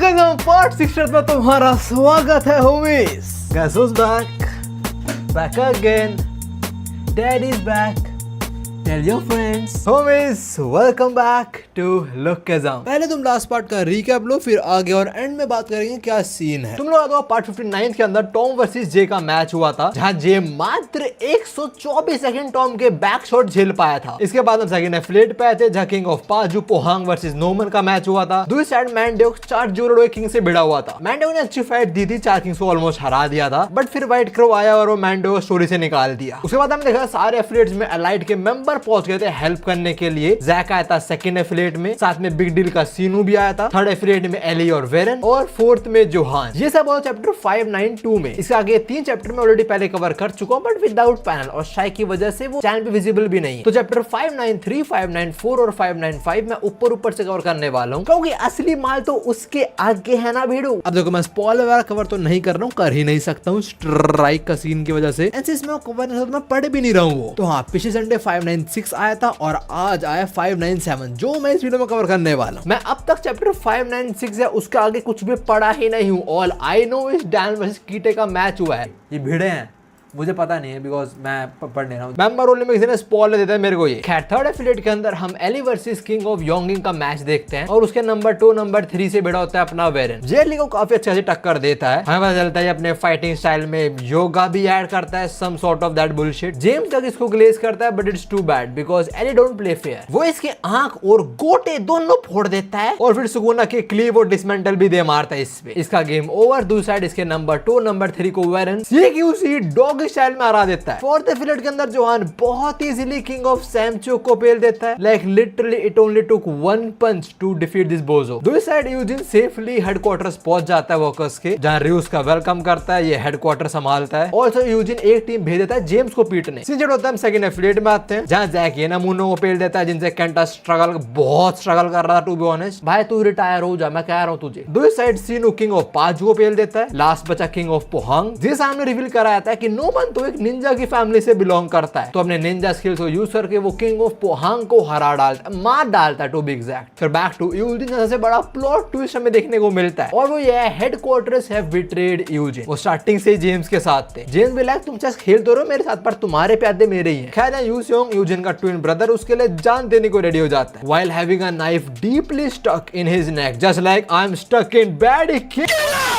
लोकेजम part 6 में तुम्हारा स्वागत है homies. Guess who's back? Back again. Dad is back. Tell your friends. Homies, welcome back to लोकेजम। पहले तुम लास्ट पार्ट का रिकैप लो, फिर आगे और एंड में बात करेंगे क्या सीन है। तुम लोग याद पार्ट 59 के अंदर टॉम वर्सेस जे का मैच हुआ था, जहां जे मात्र 124 सेकंड टॉम के बैक शॉट झेल पाया था। इसके बाद हम सेकंड एफिलिएट पे आए थे, जहां king of पाजू Pohang versus Noman का मैच हुआ था। दूसरी साइड मैंडेव 4-0 किंग से भिड़ा हुआ था। मैंडेव ने अच्छी फाइट दी थी, 4 किंग्स को ऑलमोस्ट हरा दिया था, बट फिर व्हाइट क्रो आया और वो मैंडेव स्टोरी से निकाल दिया। उसके बाद हमने देखा सारे एफिलिएट्स में एलाइट के मेंबर पहुंच गए थे हेल्प करने के लिए। जैक आया था सेकंड एफिलिएट में, साथ में बिग डील का सीनू भी आया था, थर्ड एफिलिएट में एली और वेरन, और फोर्थ में जोहान। ये सब हुआ चैप्टर 592 में। इसके आगे 3 चैप्टर में ऑलरेडी पहले कवर कर चुका हूं, बट विदाउट पैनल और शाय की वजह से वो चैनल पे विजिबल भी नहीं है। तो चैप्टर 593, 594 और 595 मैं ऊपर से कवर करने वाला हूं, क्योंकि असली माल तो उसके आगे है ना भिड़ू। अब देखो मैं स्पॉइलर वाला कवर तो नहीं कर रहा हूं, कर ही नहीं सकता हूं स्ट्राइक का सीन की वजह से। एंड मैं कवर नहीं, मैं पढ़ भी नहीं रहा हूं वो। तो हाँ, पिछले संडे 596 आया था और आज आया 597, जो मैं इस वीडियो में कवर करने वाला हूं। मैं अब तक चैप्टर 596 है उसके आगे कुछ भी पढ़ा ही नहीं हूं। All I know is Dan versus कीटे का मैच हुआ है। ये भिड़े हैं, मुझे पता नहीं है बिकॉज मैं पढ़ नहीं रहा हूँ। मेंबर रोल में किसी ने स्पॉइलर देता है मेरे को ये। खैर, थर्ड एफिलिएट के अंदर हम एली वर्सेस किंग ऑफ योंगिंग का मैच देखते हैं, और उसके नंबर 2 नंबर 3 से भिड़ा होता है अपना वेरन। जेली को काफी अच्छे से टक्कर देता है। हमें पता चलता है अपने फाइटिंग स्टाइल में योगा भी ऐड करता है, some sort of that bullshit. James तक इसको ग्लेज करता है, but it's too bad because Eli don't play fair. वो इसके आंख और गोटे दोनों फोड़ देता है, और फिर सुकूना के क्लीव और डिसमेंटल भी दे मारता है इस पे। इसका गेम ओवर। दूसरी साइड इसके नंबर 2 नंबर 3 को वेरन सीक्यूसी डॉग स्टाइल में हरा देता है। फोर्थ एफिलिएट के अंदर जोहान बहुत इजीली किंग ऑफ सैमचो को पेल देता है। Like literally it only took 1 punch to defeat this bozo. दूसरी साइड यूजिन सेफली हेडक्वार्टर्स पहुंच जाता है वर्कर्स के, जहां रियूस का वेलकम करता है, ये हेडक्वार्टर संभालता है। ऑल्सो यूजिन एक टीम भेज देता है जेम्स को पीटने। सीजन होता है हम सेकंड एफिलिएट में आते हैं, जहां जैक ये नमूनों को पेल देता है, जिनसे केंटा बहुत स्ट्रगल कर रहा था टू बी ऑनेस्ट। भाई तू रिटायर हो जा, मैं कह रहा हूं तुझे। दूसरी साइड सीनू किंग ऑफ पाजू को पेल देता है। लास्ट बचा किंग ऑफ पोहांग, जिस सामने रिवील कराया था कि नोमन तो एक निंजा की फैमिली से बिलोंग करता है, तो अपने निंजा स्किल्स को यूज करके वो किंग ऑफ पोहांग को हरा डालता है, मार डालता है टू बी एग्जैक्ट। फिर बैक टू यूजिन, सबसे बड़ा प्लॉट ट्विस्ट हमें देखने को मिलता है, और वो ये हेडक्वार्टर्स हैव बिट्रेड यूजिन। वो स्टार्टिंग से जेम्स के साथ थे। जेम्स भी लाइक तुम चेस खेलते रहो मेरे साथ, पर तुम्हारे प्यादे मेरे ही हैं। खैर यूसियोंग, यूजिन का ट्विन ब्रदर, उसके लिए जान देने को रेडी हो जाता है, while having a knife deeply stuck in his neck, just like I am stuck in bed.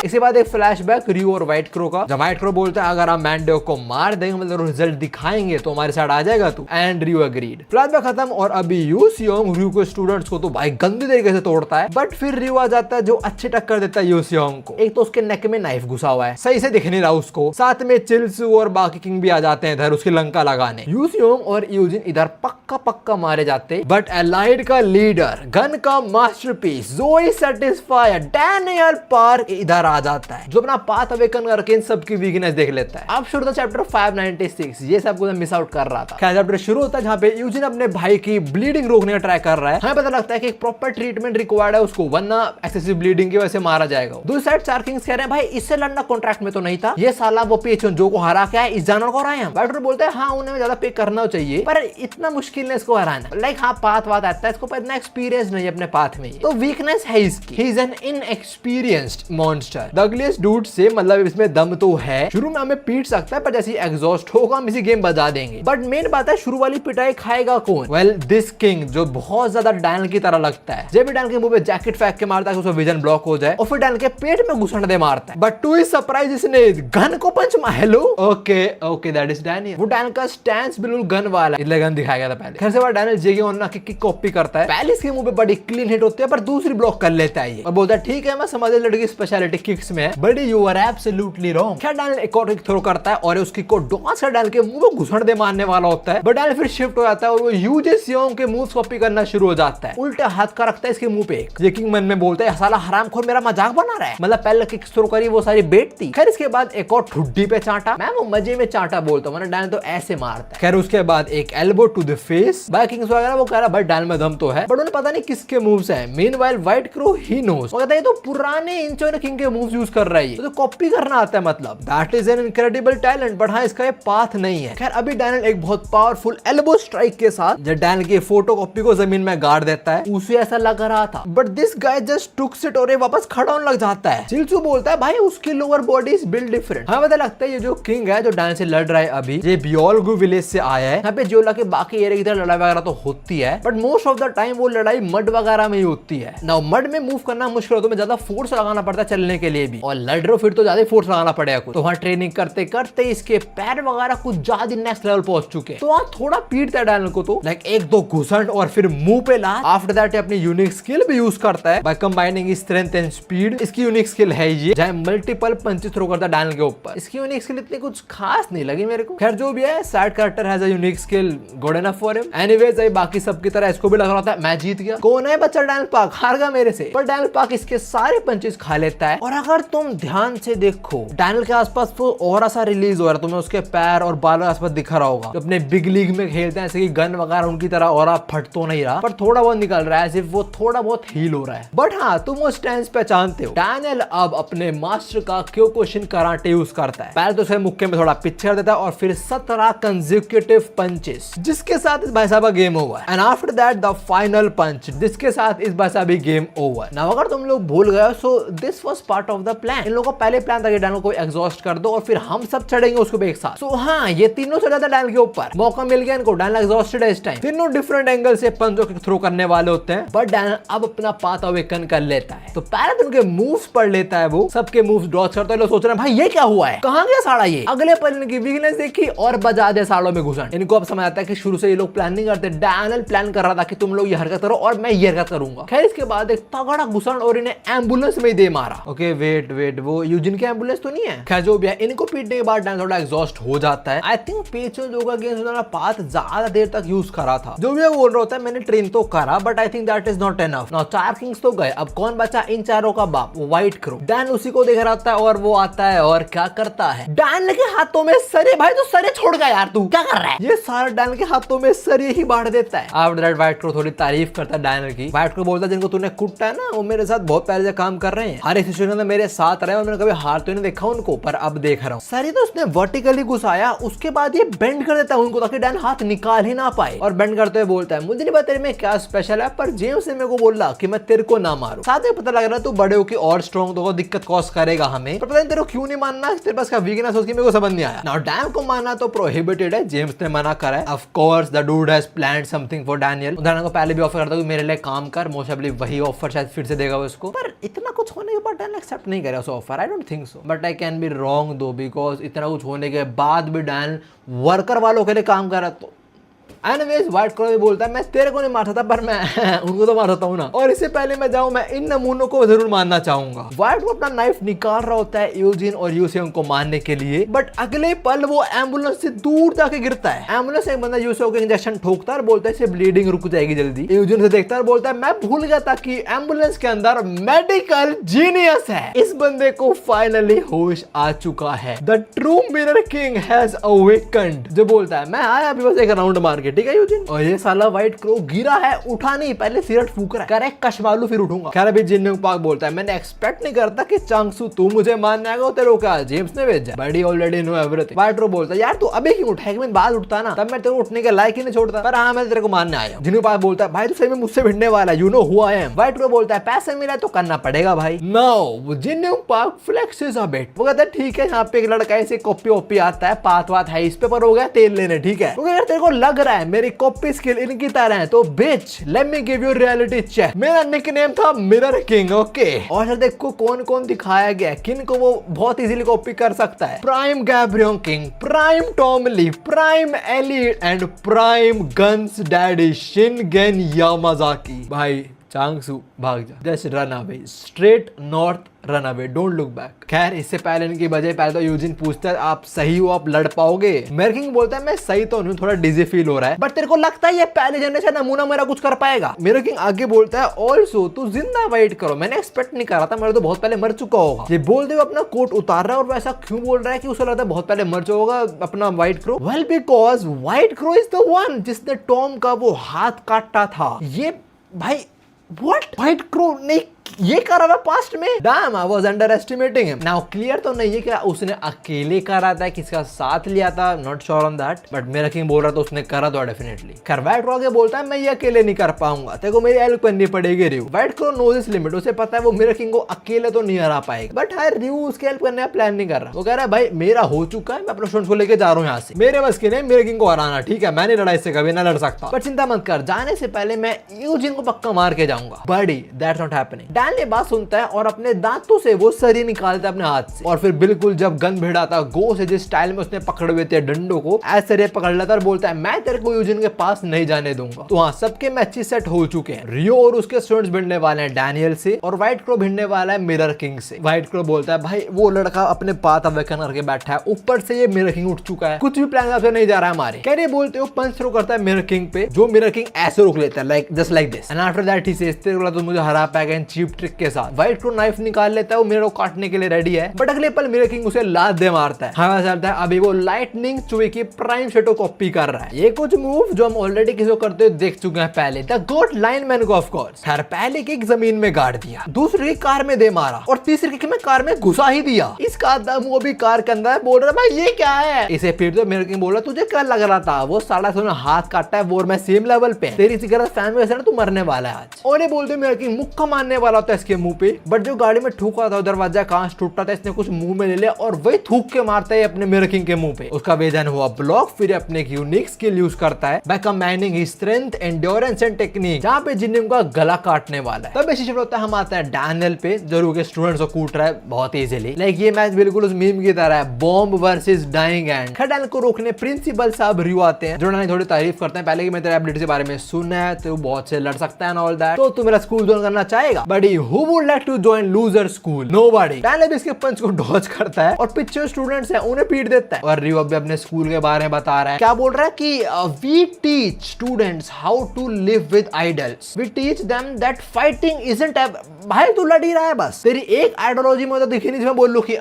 इसके बाद एक फ्लैशबैक रियो और व्हाइट क्रो का, जब व्हाइट क्रो बोलता है अगर हम मैंडेव को मार देंगे, मतलब रिजल्ट दिखाएंगे, तो हमारे साथ आ जाएगा तू। And Rio agreed. फ्लैशबैक खत्म, और अभी यूसियोंग रियो के स्टूडेंट्स को तो भाई गंदे तरीके से तोड़ता है, बट फिर रियो आ जाता है जो अच्छी टक्कर देता है यूसियोंग को। एक तो उसके नेक में नाइफ घुसा हुआ है, सही से दिख नहीं रहा उसको। साथ में चिल्सू और बाकी किंग भी आ जाते हैं इधर उसकी लंका लगाने। यूसियोंग और यूजिन इधर पक्का मारे जाते, बट एलाइड का लीडर, गन का मास्टरपीस जोई सैटिस्फायर डैनियल पार्क इधर आ जाता है, जो अपना पाथ अवेकन करके इन सबकी वीकनेस देख लेता है। अब शुरू होता चैप्टर 596। ये सब कुछ मिस आउट कर रहा था। क्या चैप्टर शुरू होता है जहां पे यूजिन अपने भाई की ब्लीडिंग रोकने का ट्राई कर रहा है। हमें पता लगता है कि एक प्रॉपर ट्रीटमेंट रिक्वायर्ड है उसको, वरना एक्सेसिव ब्लीडिंग की वजह से मारा जाएगा। दूसरी साइड 4 किंग्स कह रहे हैं भाई इससे लड़ना कॉन्ट्रैक्ट में तो नहीं था, ये साला वो पेचन जो को हरा के आया, इस जानवर को हराए हम। बैटर बोलते हैं हाँ उन्हें ज्यादा पे करना चाहिए, पर इतना मुश्किल है इसको हराना। लाइक हाँ पाथ वात आता है, इसको पर इतना एक्सपीरियंस नहीं है अपने पाथ में, तो वीकनेस है इसकी। He is an inexperienced monster. The ugliest dude से मतलब इसमें दम तो है, शुरू में हमें पीट सकता है, पर जैसे एग्जॉस्ट होगा हम इसी गेम बजा देंगे। बट मेन बात है शुरू वाली पिटाई खाएगा कौन? वेल दिस किंग, जो बहुत ज्यादा डैनियल की तरह लगता है। जब भी डैनियल के मुंह पे जैकेट फेंक के मारता है उसका विजन ब्लॉक हो जाए, और फिर डैनियल के पेट में घुसने दे मारता है। बट टू हिज सरप्राइज इसने गन को पंच मारा। Hello okay that is Daniel. वो डैनियल का स्टैंस बिल्कुल गन वाला, इसलिए गन दिखाया गया था पहले। खैर से बाद डैनियल जेगे ऑन की किक कॉपी करता है। पहले इसके मुंह पे बड़ी क्लीन हिट होती है, पर दूसरी ब्लॉक कर लेता है ये, और बोलता है ठीक है मैं समझ लड़की स्पेशलिटी किक्स में है, but you are absolutely wrong. खैर डैनियल एक और किक थ्रो करता है, और उसकी को डॉस कर डाल के मुंह में घुसड़ दे मारने वाला होता है, बट डैनियल फिर शिफ्ट हो जाता है और वो यूजियोंग के मूव्स कॉपी करना शुरू हो जाता है। उल्टा हाथ का रखता है इसके मुंह पे। ये किंग मन में बोलता है साला हरामखोर मेरा मजाक बना रहा है, मतलब पहले किक थ्रो करी वो सारी बेट थी। खैर इसके बाद एक और ठुड्डी पे चांटा, मैं वो मजे में चांटा बोलता हूँ, डैनियल तो ऐसे मारता है। खैर उसके बाद एक elbow to the face by kings वगैरह, वो कह रहा भाई डैनियल में दम तो है, बट उन्हें पता नहीं किसके मूव्स हैं। Meanwhile white crow he knows, वो कहता है ये तो पुराने इंचो किंग के मूव्स यूज कर रहा है, तो कॉपी करना आता है, मतलब that is an incredible talent. But हाँ, इसका ये पाथ नहीं है। खैर अभी डैनियल एक बहुत पावरफुल एल्बो स्ट्राइक के साथ जब डैनियल की फोटो कॉपी को जमीन में गाड़ देता है, उसे ऐसा लग रहा था, but this guy just took it और ये वापस खड़ा होने लग जाता है। जिल्सू बोलता है भाई उसकी lower body is build different. हमें पता लगता है ये जो किंग है जो डैनियल से लड़ रहा है अभी, ये बियोलगु विलेज से आया है। यहाँ पे जियोला के बाकी एरिया की तरह लड़ाई वगैरह तो होती है, but most of the time वो लड़ाई मड वगैरह में ही होती है। नाउ मड में मूव करना मुश्किल होता है, ज्यादा फोर्स लगाना पड़ता है चलने के लिए भी, और लड़ रहे हो फिर तो ज्यादा फोर्स लगाना पड़ेगा कुछ। तो वहाँ ट्रेनिंग करते करते इसके पैर वगैरह कुछ ज्यादा नेक्स्ट लेवल पहुंच चुके, तो वहाँ थोड़ा पीटता है डैनियल को, तो लाइक एक दो घुसंड और फिर मुंह पे ला। आफ्टर दैट अपनी यूनिक स्किल भी यूज करता है by combining strength and speed. इसकी यूनिक स्किल है ये, जहाँ मल्टीपल पंचेस थ्रो करता है डैनियल के ऊपर। इसकी यूनिक स्किल इतनी कुछ खास नहीं लगी मेरे को। खैर जो भी है, side character has a unique skill, good enough for him. Anyways बाकी सबकी तरह इसको भी लग रहा था मैं जीत गया, कौन है बच्चा डैनियल पार्क, हार गया मेरे से। पर डैनियल पार्क इसके सारे पंचेस खा लेता है। और अगर तुम ध्यान से देखो डैनियल के आसपास वो ऑरा सा रिलीज हो रहा है, तुम्हें उसके पैर और बाल के आसपास दिख रहा होगा। तो अपने बिग लीग में खेलते हैं, ऐसे की गन वगैरह उनकी तरह ऑरा फट तो नहीं रहा, पर थोड़ा बहुत निकल रहा है, सिर्फ वो थोड़ा बहुत हील हो रहा है। बट हाँ, तुम वो स्टैंस पहचानते हो, डैनियल अब अपने मास्टर का क्योकुशिन कराटे यूज करता है। पहले तो उसे मुक्के में थोड़ा पीछे कर देता है और फिर 17 कंसेक्यूटिव पंचेस, जिसके साथ इस भाई साहब का game over. And after that the final punch, जिसके साथ इस भाई साहब गेम ओवर। नाउ अगर तुम लोग भूल गए, so this was part of the plan. इन लोगों का पहले प्लान था कि डैनियल को एग्जॉस्ट कर दो और फिर हम सब चढ़ेंगे उसको एक साथ। सो हाँ, ये तीनों चढ़ा था डैनियल के ऊपर, मौका मिल गया इनको, डैनियल एग्जॉस्टेड है इस टाइम। तीनों डिफरेंट एंगल से पंचों के थ्रो करने वाले होते हैं, बट डैनियल अब अपना पाथ अवेकन कर लेता है। तो पहले तो उनके मूव्स पढ़ लेता है, वो सबके मूव्स डॉच करता है। लोग सोच रहे हैं भाई ये क्या हुआ है, कहां गया साड़ा ये। अगले पल इनकी वीकनेस देखी और बजा दे साड़ों में घुसन। इनको अब समझ आता है कि शुरू से ये लोग प्लान नहीं करते, डैनियल प्लान कर रहा था कि तुम लोग ये हरकत करो और मैं ये हरकत करूंगा। खैर इसके बाद एक तगड़ा घुसन और इन्हें एम्बुलेंस में ही दे मारा। ओके वेट, वो यूजिन की एम्बुलेंस तो नहीं है। खैर जो भी है, इनको पीटने के बाद डैनियल थोड़ा एग्जॉस्ट हो जाता है। आई थिंक पेचो जो का गेम पाथ ज्यादा देर तक यूज करा था। जो भी बोल रहा होता है मैंने ट्रेन तो करा, but I think that is not enough. Now 4 Kings तो गए, अब कौन बचा इन चारों का बाप, व्हाइट क्रो। डैन उसी को देख रहा होता है और वो आता है और क्या करता है, डैन के हाथों में सरे। भाई तो सरे छोड़ गया यार, तू क्या कर रहा है। ये सारा डैन के हाथों में सरे ही बांट देता है। आफ्टर दैट व्हाइट क्रो थोड़ी तारीफ करता है डैनियल की। व्हाइट क्रो बोलता है जिनको तूने कुटा है ना, वो मेरे साथ बहुत पहले से काम कर रहे हैं, हर एक सिचुएशन में मेरे साथ रहे और मैंने कभी हार तो नहीं देखा उनको, पर अब देख रहा हूँ। सरे तो उसने वर्टिकली घुसाया, उसके बाद ये बेंड कर देता है उनको ताकि डैन हाथ निकाल ही ना पाए। और बेंड करते हुए बोलता है मुझे नहीं पता तेरे में क्या स्पेशल है, पर जेम्स ने मेरे को बोला कि मैं तेरे को ना मारूं। साथ में पता लग रहा है तू बड़े हो की और स्ट्रॉन्ग, तो दिक्कत कॉज करेगा हमें, पर पता नहीं तेरे को क्यों नहीं मानना, तेरे पास क्या वीकनेस उसकी मेरे को समझ नहीं आया। नाउ डैन को मानना तो प्रोहिबिटेड है, जेम्स ने मना करा है। Of course the dude has planned something for Daniel. Daniel को पहले भी ऑफर करता कि मेरे लिए काम कर, मोस्ट प्रोबेबली वही ऑफर शायद फिर से देगा उसको, पर इतना कुछ होने के बाद डैनियल एक्सेप्ट नहीं करेगा उस offer. I don't think so, but I can be wrong दो, बिकॉज इतना कुछ होने के बाद भी डैनियल वर्कर वालों के लिए काम कर रहा तो। एनीवेज व्हाइट क्रो भी बोलता है मैं तेरे को नहीं मार सकता, पर मैं उनको तो मार सकता हूँ ना, और इससे पहले मैं जाऊँ मैं इन नमूनों को जरूर मारना चाहूंगा। व्हाइट को अपना नाइफ निकाल रहा होता है यूजिन और यूसेओ को मारने के लिए, बट अगले पल वो एम्बुलेंस से दूर जाके गिरता है। एम्बुलेंस एक बंदा यूसेओ को इंजेक्शन ठोकता है और बोलता है इससे ब्लीडिंग रुक जाएगी जल्दी। यूजिन से देखता है और बोलता है मैं भूल गया था कि एम्बुलेंस के अंदर मेडिकल जीनियस है। इस बंदे को फाइनली होश आ चुका है। The true mirror king has awakened. जो बोलता है मैं आया अभी बस एक राउंड मार के, ठीक है यूजिन। और ये साला व्हाइट क्रो गिरा है, उठा नहीं, पहले सिगरेट फूक रहा है, करेक्ट कशमालू फिर उठूंगा। खैर अभी जिन पार्क बोलता है मैंने एक्सपेक्ट नहीं करता कि चांगसू तू मुझे मारने आएगा, तेरे को क्या जेम्स ने भेजा, बड़ी already know everything. White Crow बोलता है यार तू अभी क्यों उठा, एक मिनट बाद उठता ना, तब मैं तेरे को उठने के लायक ही नहीं छोड़ता, पर हाँ मैं तेरे को मारने आया। जिन पार्क बोलता है भाई तू सही में मुझसे भिड़ने वाला है, you know who I am. White Crow बोलता है पैसे मिला तो करना पड़ेगा भाई। Now Jin Park flexes a bit, वो कहता है ठीक है यहाँ पे एक लड़का ऐसे कॉपी वॉपी आता है, पात वात है इस पे, पर हो गया तेल लेने, ठीक है। अगर तेरे को लग रहा है मेरी कॉपी स्किल इनकी तरह है तो bitch let me give you reality check. मेरा निकनेम था मिरर किंग, ओके। और देखो कौन कौन दिखाया गया है, किन को वो बहुत इजीली कॉपी कर सकता है। प्राइम गैब्रियन king, prime Tom Lee, prime elite and prime guns daddy Shingen Yamazaki. भाई चांगसू भाग जा, just run away, straight north run away, don't look back. खैर इससे पहले इनकी बजाय पहले तो यूजिन पूछता है आप सही हो, आप लड़ पाओगे। मिरर किंग बोलता है मैं सही तो नहीं, थोड़ा डिजी फील हो रहा है, बट तेरे को लगता है ये पहले जनरेशन नमूना मेरा कुछ कर पाएगा। मिरर किंग आगे बोलता है ऑल्सो तू जिंदा वेट करो, मैंने एक्सपेक्ट नहीं करा था, मेरा तो बहुत पहले मर चुका होगा। ये बोलते हुए अपना कोट उतार रहा है और वैसा क्यों बोल रहा है कि उसे लगता है बहुत पहले मर चुका होगा अपना white crow. Well because white crow is the one जिसने टॉम का वो हाथ काटा था। ये भाई व्हाट, व्हाइट क्रो ने ये करा हुआ पास्ट में, dam I was under estimating him. Now clear तो नहीं है कि उसने अकेले करा था, किसका साथ लिया था, not sure on that, but मेरा किंग बोल रहा था उसने करा तो डेफिनेटली। खैर व्हाइट क्रो आगे बोलता है मैं ये अकेले नहीं कर पाऊंगा, तेरे को मेरी हेल्प करनी पड़ेगी रियू। व्हाइट क्रो नोज इस लिमिट, उसे पता है वो मेरा किंग को अकेले तो नहीं हरा पाएगा, बट हाय रियू उसकी हेल्प करने का प्लान नहीं कर रहा। वो कह रहा है भाई मेरा हो चुका है, मैं अपने स्टूडेंट्स को लेके जा रहा हूँ यहाँ से, मेरे बस की नहीं मेरे किंग को हराना, ठीक है मैं नहीं लड़ाई से कभी ना लड़ सकता, पर चिंता मत कर, जाने से पहले मैं यूजिन को पक्का मार के जाऊंगा। बड़ी दैट्स नॉट हैपनिंग। डैन ये बात सुनता है और अपने दांतों से वो सरी निकालता है अपने हाथ से, और फिर बिल्कुल जब गन भिड़ाता गो से जिस स्टाइल में उसने पकड़े हुए थे डंडों को, ऐसे सरिया पकड़ लेता और बोलता है मैं तेरे को यूजिन के पास नहीं जाने दूंगा। तो हाँ, सबके मैचेस सेट हो चुके हैं। रियो और उसके स्टूडेंट्स भिड़ने वाले हैं डैनियल से, और व्हाइट क्रो भिड़ने वाला है मिरर किंग से। व्हाइट क्रो बोलता है भाई वो लड़का अपने पाथ अवेकन करके बैठा है, ऊपर से ये मिरर किंग उठ चुका है, कुछ भी प्लान से नहीं जा रहा है हमारे। कह रहे बोलते हो पंच थ्रो करता है मिरर किंग पे, जो मिरर किंग ऐसे रोक लेता है like just like this, and after that he says तेरे को तो मुझे हरा पाएगा इन चीप ट्रिक के साथ। व्हाइट क्रो नाइफ निकाल लेता है, वो मिरर को काटने के लिए रेडी है, बट अगले पल मिरर किंग उसे लात दे मारता है। हमें चलता है अभी वो लाइटनिंग चुई की प्राइम शेडो कॉपी कर रहा है। ये कुछ मूव जो हम ऑलरेडी किसी को करते हुए देख चुके हैं पहले, द गोट लाइनमैन को ऑफ कोर्स। खैर पहले किक जमीन में गाड़ दिया, दूसरी किक कार में दे मारा, और तीसरी किक में कार में घुसा ही दिया। इसका दम वो भी कार के अंदर बोल रहा भाई ये क्या है। इसे फिर तो मिरर किंग बोल रहा तुझे क्या लग रहा था वो साला सुना हाथ काटा है वो और मैं सेम लेवल पे, तेरी सिगरेट फैन में तू मरने वाला है आज। और ये बोलते मिरर किंग मुक्का मारने वाला होता है इसके मुंह पे, बट जो गाड़ी में ठोका था दरवाजा कांच टूटा था, इसने कुछ मुंह में ले लिया और वही थूक के मारता है अपने मिरर किंग के मुंह पे। उसका वेजन हुआ ब्लॉक, फिर अपने एक यूनिक स्किल यूज करता है by combining his strength, endurance and technique, जहां पे जिन्निम का गला काटने वाला है। तब ऐसी शिफ्ट होता है, हम आते हैं डैनियल पे जो के स्टूडेंट्स को कूट रहा है बहुत इजीली। लाइक ये मैच बिल्कुल उस मीम की तरह है, बॉम्ब वर्सेस डाइंग एंड। खैर डैनियल को रोकने प्रिंसिपल साहब रियो आते हैं, जो डैनियल थोड़ी तारीफ करते हैं पहले कि मैं तेरे एबिलिटी के बारे में सुना है, तो बहुत से लड़ सकता है एंड ऑल दैट, तो तू मेरा स्कूल ज्वाइन करना चाहेगा। But who would like to join loser school? Nobody. Daniel इसके पंच को डॉज करता है और पीछे स्टूडेंट्स हैं उन्हें पीट देता है, और रियो अभी अपने स्कूल के बारे में बता रहा है। क्या बोल रहा है कि we teach students how to live with idols, we teach them that fighting isn't. भाई तू लड़ ही रहा है बस, तेरी एक आइडियोलॉजी में तो दिखी नहीं जिसमें बोल लो कि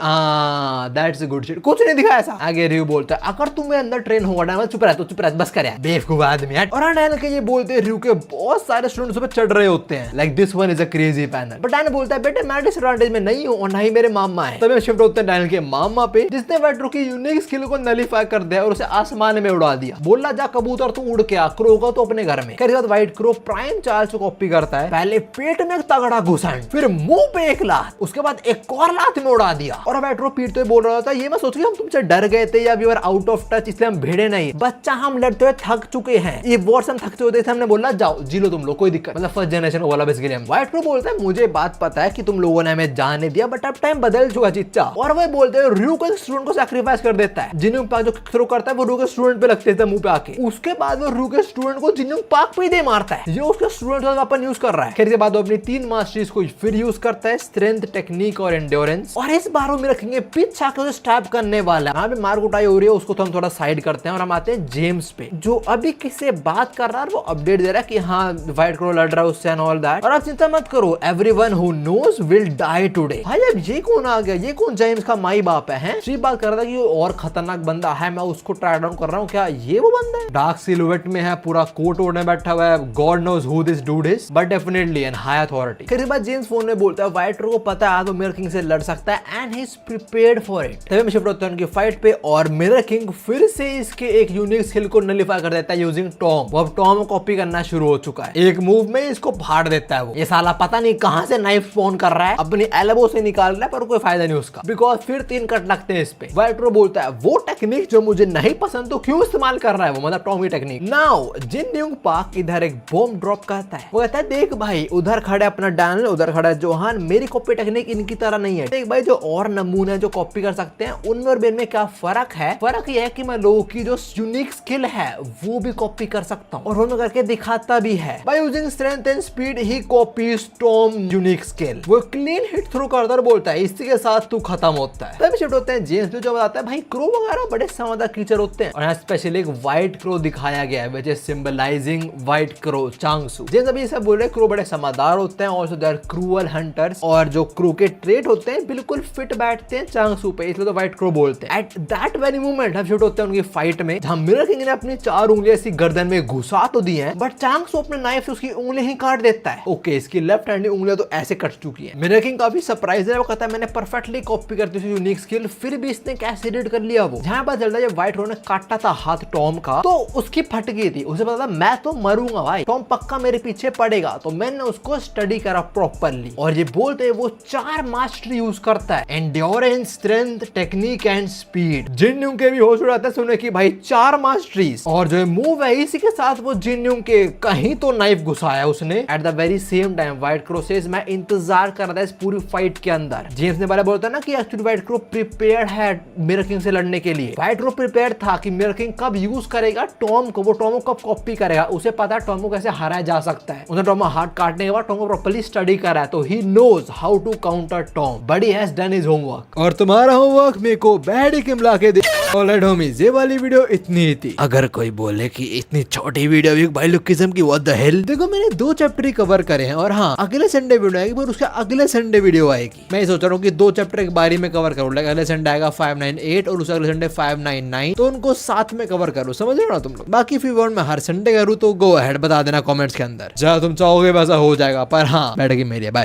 दैट्स अ गुड शिट, कुछ नहीं दिखा ऐसा। आगे रियो बोलता है अगर तुम मेरे अंदर ट्रेन होगा डैनियल, चुप रह, तो चुप रह, बस कर यार बेवकूफ आदमी है। और डैनियल के ये बोलते हैं रियो के बहुत सारे स्टूडेंट्स पे चढ़ रहे होते हैं, like this one is a crazy panel. But Daniel बोलता है बेटे मैं डिसएडवांटेज में नहीं हूं और ना ही मेरे मामा है। तभी शिफ्ट होते हैं डैनियल के मामा पे, जिसने व्हाइट क्रो की यूनिक स्किल को नलीफाई कर दिया और उसे आसमान में उड़ा दिया। बोला जा कबूतर तू उड़ के आ, क्रो होगा तो अपने घर में। खैर व्हाइट क्रो प्राइम चार्ज को कॉपी करता है, पहले पेट में एक तगड़ा घुसान, फिर मुंह पे एक लात, उसके बाद एक और लात में उड़ा दिया। और व्हाइट क्रो पीटते हुए बोल रहा था ये मैं सोच हम तुमसे डर गए थे या we are out of touch, इसलिए हम भिड़े नहीं, बच्चा हम लड़ते हुए थक चुके हैं, ये वॉर से हम थक चुके थे, हमने बोला जाओ जी लो तुम लोग, कोई दिक्कत, मतलब फर्स्ट जनरेशन वाला बेसिकली। व्हाइट क्रो बोलता है मुझे बात पता है कि तुम लोगों ने हमें जाने दिया, बट अब टाइम बदल चुका चिच्चा। और वह बोलते हैं रियो को एक स्टूडेंट को सैक्रिफाइस कर देता है, जिन्होंने पाक जो थ्रो करता है वो रियो के स्टूडेंट पे लगते थे मुंह पे आके, उसके बाद वो रियो के स्टूडेंट को जिन्होंने पाक पे दे मारता है, ये उसके स्टूडेंट का वेपन यूज कर रहा है। खैर इसके बाद वो अपनी 3 मास्टरीज को फिर यूज करता है, स्ट्रेंथ, टेक्निक और एंड्योरेंस, और इस बार वो भी रखेंगे पीछे आके उसे स्टैब करने वाला है। यहाँ पे मार कुटाई हो रही है, उसको तो हम थोड़ा साइड करते हैं और हम आते हैं जेम्स पे, जो अभी किससे बात कर रहा है, वो अपडेट दे रहा है कि हाँ व्हाइट क्रो लड़ रहा है उससे एंड ऑल दैट। और आप चिंता मत करो, everyone who knows will die today. भाई अब ये कौन आ गया, ये कौन जेम्स का माई बाप है? श्री बात कर रहा था कि और खतरनाक बंदा है, मैं उसको ट्राई डाउन कर रहा हूँ, क्या ये वो बंदा है? डार्क सिलुएट में है, पूरा कोट ओढ़ने बैठा हुआ है, God knows who this dude is, but definitely an high authority. फिर बाद जेम्स फोन में बोलता है व्हाइट क्रो को पता है आज वो मिरर किंग से लड़ सकता है and he is prepared for it. तभी शिफ्ट होता है उनकी फाइट पे, और मिरर किंग फिर से इसके एक यूनिक स्किल को नलिफाई कर देता है यूजिंग टॉम। वो अब टॉम को कॉपी करना शुरू हो चुका है, एक मूव में इसको फाड़ देता है। वो ये साला पता नहीं कहां से नाइफ स्पॉन कर रहा है, अपनी एल्बो से निकाल रहा है, पर कोई फायदा नहीं उसका, बिकॉज फिर 3 कट लगते हैं इस पे। व्हाइट क्रो बोलता है वो टेक्निक जो मुझे नहीं पसंद तो क्यों इस्तेमाल कर रहा है वो, मतलब टॉम की टेक्निक। नाउ जिन पाक इधर एक बॉम्ब ड्रॉप करता है, वो कहता है देख भाई उधर खड़े अपना डैनियल, उधर खड़ा है जोहान, मेरी कॉपी टेक्निक इनकी तरह नहीं है। देख भाई जो और नमूने जो कॉपी कर सकते हैं उनमें और मेरे में क्या फर्क है? फर्क यह है कि मैं लोगों की जो यूनिक स्किल है वो भी कॉपी कर सकता हूँ और उन्हें करके दिखाता भी है। By using strength and speed he copies Tom unique skill. वो क्लीन हिट थ्रो करता बोलता है इसी के साथ तू खत्म होता है। तभी शिफ्ट होते हैं जेम्स जो बताता है भाई क्रो वगैरह बड़े समझदार क्रीचर होते हैं, और यहाँ स्पेशली एक व्हाइट क्रो दिखाया गया है which is symbolising white crow Changsu. James अभी सब बोल रहे क्रो बड़े समझदार होते हैं, also they are cruel hunters, और जो क्रो के ट्रेट होते हैं बिल्कुल फिट बैठते हैं चांगसू पे, इसलिए तो व्हाइट क्रो बोलते हैं। एट दैट वेरी मोमेंट हम शिफ्ट होते हैं उनकी फाइट में, जहां मिरर किंग ने अपनी 4 उंगलियां ऐसी गर्दन में घुसा तो दी हैं, बट चांगसू अपने नाइफ से उसकी उंगली ही काट देता है। ओके इसकी लेफ्ट हैंड उंगलियां तो ऐसे कट चुकी है। मिरर किंग काफी सरप्राइज है, वो कहता है मैंने परफेक्टली कॉपी करती थी यूनिक स्किल, फिर भी इसने कैसे एडिट कर लिया। वो जहां पता चलता है जब व्हाइट रो ने काटा था हाथ टॉम का तो उसकी फट गई थी, उसे पता था मैं तो मरूंगा भाई, टॉम पक्का मेरे पीछे पड़ेगा। तो मैंने उसको स्टडी करा प्रॉपरली, और ये बोलते वो 4 मास्टरी यूज करता है, endurance, strength, technique and speed. Jin Young के भी होश उड़ाते हैं सुने कि भाई 4 मास्टरीज, और जो मूव है इसी के साथ वो जिन यूंग के कहीं तो नाइफ घुसाया उसने। At the very same time white crow says मैं इंतजार कर रहा था इस पूरी फाइट के अंदर। जेम्स ने पहले बोलता ना कि एक्चुअली व्हाइट क्रो प्रिपेयर्ड है मिरर किंग से लड़ने के लिए। व्हाइट क्रो प्रिपेयर्ड था कि मिरर किंग कब यूज करेगा टॉम को, वो टॉम को कब कॉपी करेगा, उसे पता है टॉम को कैसे हराया जा सकता है। उसने टॉम का हाथ काटने के बाद टॉम को प्रॉपर्ली स्टडी करा है, तो he knows how to counter Tom, but he has done his homework. और तुम्हारा होमवर्क मेरे को बैड किम ला के दे। ऑलराइट होमीज, ये वाली वीडियो इतनी ही थी। अगर कोई बोले कि इतनी छोटी वीडियो भी भाई लुक किस्म की व्हाट द हेल, देखो मैंने 2 चैप्टर ही कवर करे हैं, और हाँ अगले संडे वीडियो आएगी, पर उसके अगले संडे वीडियो आएगी। मैं सोच रहा हूँ कि 2 चैप्टर एक बारी में कवर करूँ, लाइक अगले संडे आएगा 598 और उसके अगले संडे 599, तो उनको साथ में कवर करूँ, समझ रहे हो ना तुम लोग। बाकी इफ यू वांट मैं हर संडे करूँ तो गो अहेड, बता देना कमेंट्स के अंदर, जहाँ तुम चाहोगे वैसा हो जाएगा, पर हाँ बैठेगी मेरी। बाय।